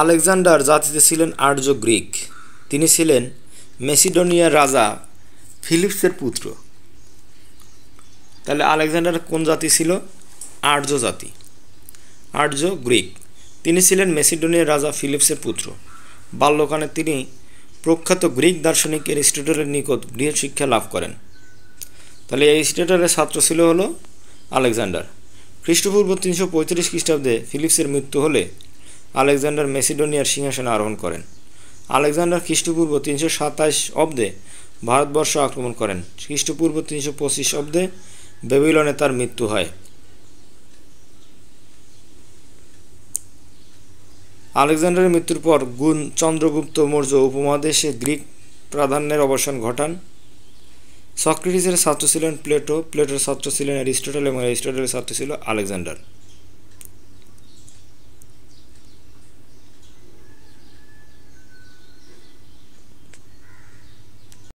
Alexander জাতিতে ছিলেন আর্য Greek. তিনি ছিলেন মেসিডোনিয়ার রাজা ফিলিপসের পুত্র। তাহলে আলেকজান্ডার কোন জাতি ছিল? আর্য জাতি, আর্য গ্রিক। তিনি ছিলেন মেসিডোনিয়ার রাজা ফিলিপসের পুত্র। বাল্যকালে তিনি প্রখ্যাত গ্রিক দার্শনিক অ্যারিস্টটলের নিকট গৃহশিক্ষা লাভ করেন। তাহলে অ্যারিস্টটলের ছাত্র ছিল হলো আলেকজান্ডার। খ্রিস্টপূর্ব 335 খ্রিস্টাব্দে ফিলিপসের মৃত্যু হলে আলেকজান্ডার মেসিডোনিয়ার সিংহাসনে আরোহণ করেন। আলেকজান্ডার খ্রিস্টপূর্ব 327 অব্দে ভারতবর্ষ আক্রমণ করেন। খ্রিস্টপূর্ব 325 অব্দে বেবিলনে তার মৃত্যু হয়। আলেকজান্ডারের মৃত্যুর পর চন্দ্রগুপ্ত মৌর্য উপমহাদেশে গ্রিক প্রাধান্যের অবসান ঘটান। সক্রেটিসের ছাত্র ছিলেন প্লেটো, প্লেটোর ছাত্র ছিলেন অ্যারিস্টটল এবং অ্যারিস্টটলের ছাত্র ছিল আলেকজান্ডার।